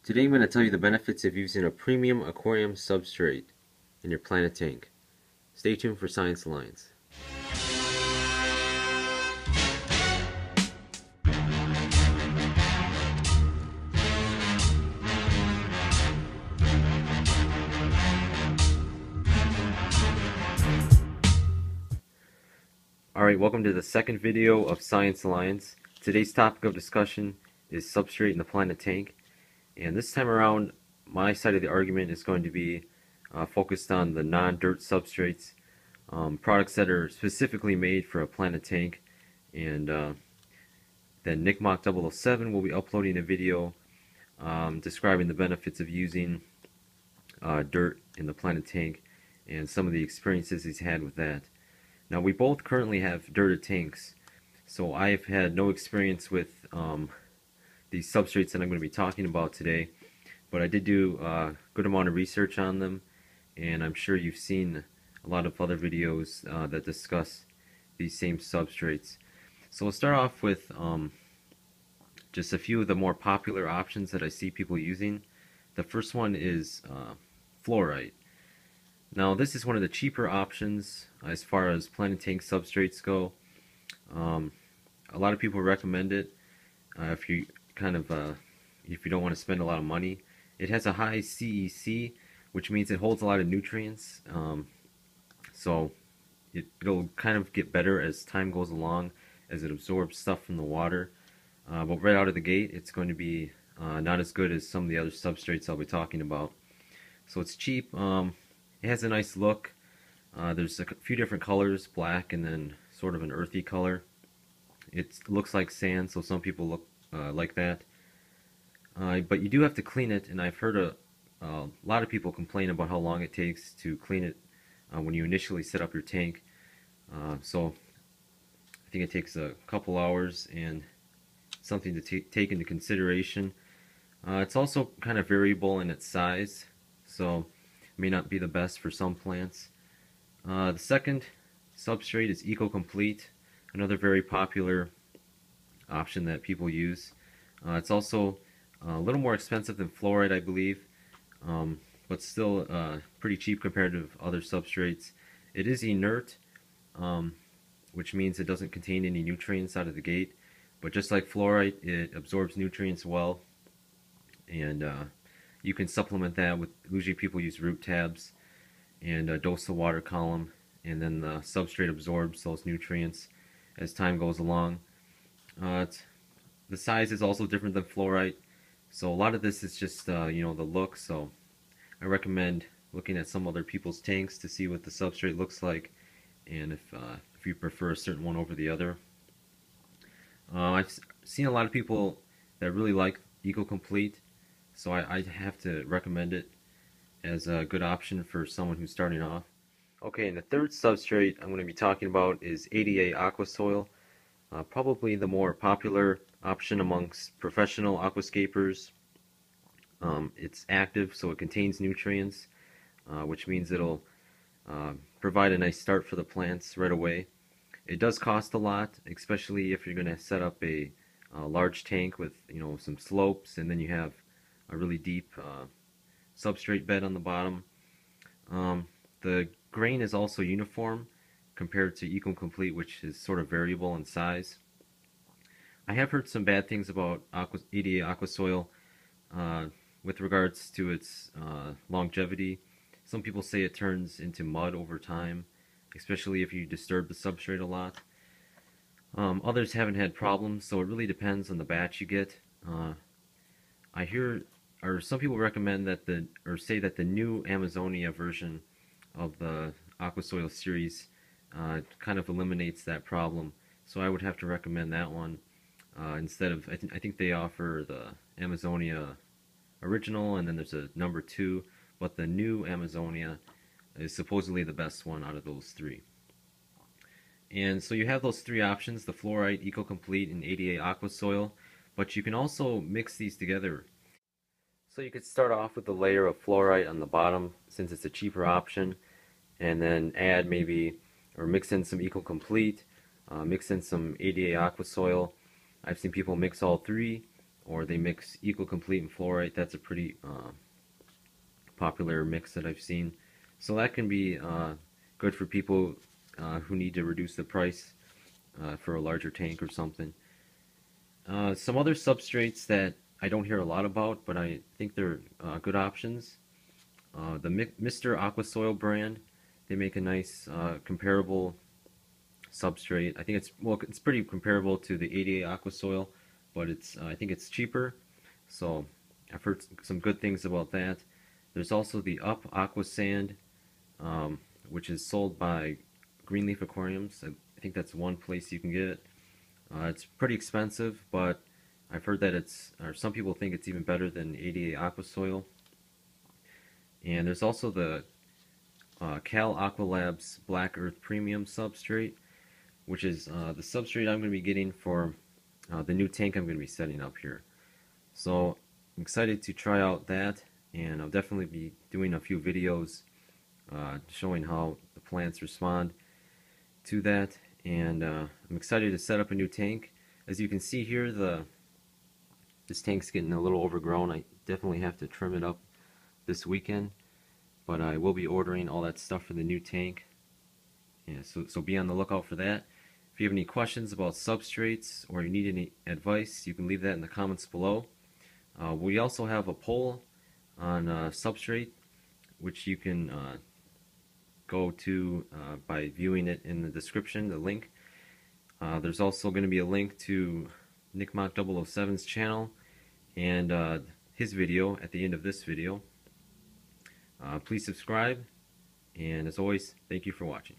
Today I'm going to tell you the benefits of using a premium aquarium substrate in your planet tank. Stay tuned for Science Alliance. Alright, welcome to the second video of Science Alliance. Today's topic of discussion is substrate in the planet tank. And this time around, my side of the argument is going to be focused on the non-dirt substrates, products that are specifically made for a planet tank. And then NickMock007 will be uploading a video describing the benefits of using dirt in the planet tank and some of the experiences he's had with that. Now, we both currently have dirted tanks, so I've had no experience with these substrates that I'm going to be talking about today, but I did do a good amount of research on them, and I'm sure you've seen a lot of other videos that discuss these same substrates. So we'll start off with just a few of the more popular options that I see people using. The first one is fluorite. Now, this is one of the cheaper options as far as planet tank substrates go. A lot of people recommend it if you don't want to spend a lot of money. It has a high CEC, which means it holds a lot of nutrients. So it'll kind of get better as time goes along, as it absorbs stuff from the water. But right out of the gate, it's going to be not as good as some of the other substrates I'll be talking about. So it's cheap. It has a nice look. There's a few different colors, black and then sort of an earthy color. It looks like sand, so some people look like that. But you do have to clean it, and I've heard a lot of people complain about how long it takes to clean it when you initially set up your tank. So I think it takes a couple hours, and something to take into consideration. It's also kind of variable in its size, so may not be the best for some plants. The second substrate is Ecocomplete, another very popular option that people use. It's also a little more expensive than fluoride, I believe, but still pretty cheap compared to other substrates. It is inert, which means it doesn't contain any nutrients out of the gate, but just like fluoride, it absorbs nutrients well, and you can supplement that with, usually people use root tabs and dose the water column, and then the substrate absorbs those nutrients as time goes along. The size is also different than fluorite, so a lot of this is just the look. So I recommend looking at some other people's tanks to see what the substrate looks like, and if you prefer a certain one over the other. I've seen a lot of people that really like Ecocomplete, so I have to recommend it as a good option for someone who's starting off. Okay, and the third substrate I'm going to be talking about is ADA aqua soil. Probably the more popular option amongst professional aquascapers. It's active, so it contains nutrients, which means it'll provide a nice start for the plants right away. It does cost a lot, especially if you're going to set up a large tank with some slopes, and then you have a really deep substrate bed on the bottom. The grain is also uniform compared to Ecocomplete, which is sort of variable in size. I have heard some bad things about ADA aqua soil with regards to its longevity. Some people say it turns into mud over time, especially if you disturb the substrate a lot. Others haven't had problems, so it really depends on the batch you get. I hear, or some people recommend that say that the new Amazonia version of the aqua soil series kind of eliminates that problem. So I would have to recommend that one instead of, I think they offer the Amazonia original, and then there's a number 2, but the new Amazonia is supposedly the best one out of those 3. And so you have those 3 options, the fluorite, Ecocomplete, and ADA aqua soil, but you can also mix these together. So you could start off with a layer of fluorite on the bottom, since it's a cheaper option, and then add mix in some Ecocomplete, mix in some ADA aqua soil. I've seen people mix all 3, or they mix Ecocomplete and fluorite. That's a pretty popular mix that I've seen. So that can be good for people who need to reduce the price for a larger tank or something. Some other substrates that I don't hear a lot about, but I think they're good options. The Mr. Aqua Soil brand, they make a nice comparable substrate. I think it's pretty comparable to the 88 Aqua Soil, but I think it's cheaper. So I've heard some good things about that. There's also the Up Aqua Sand, which is sold by Greenleaf Aquariums. I think that's one place you can get it. It's pretty expensive, but I've heard that or some people think it's even better than 88 Aqua Soil. And there's also the Cal Aqua Labs Black Earth Premium Substrate, which is the substrate I'm going to be getting for the new tank I'm going to be setting up here. So I'm excited to try out that, and I'll definitely be doing a few videos showing how the plants respond to that. And I'm excited to set up a new tank. As you can see here, this tank's getting a little overgrown. I definitely have to trim it up this weekend, but I will be ordering all that stuff for the new tank. Yeah, so be on the lookout for that. If you have any questions about substrates or you need any advice, you can leave that in the comments below. We also have a poll on Substrate, which you can go to by viewing it in the description, the link. There's also going to be a link to Nickmock 007's channel and his video at the end of this video. Please subscribe, and as always, thank you for watching.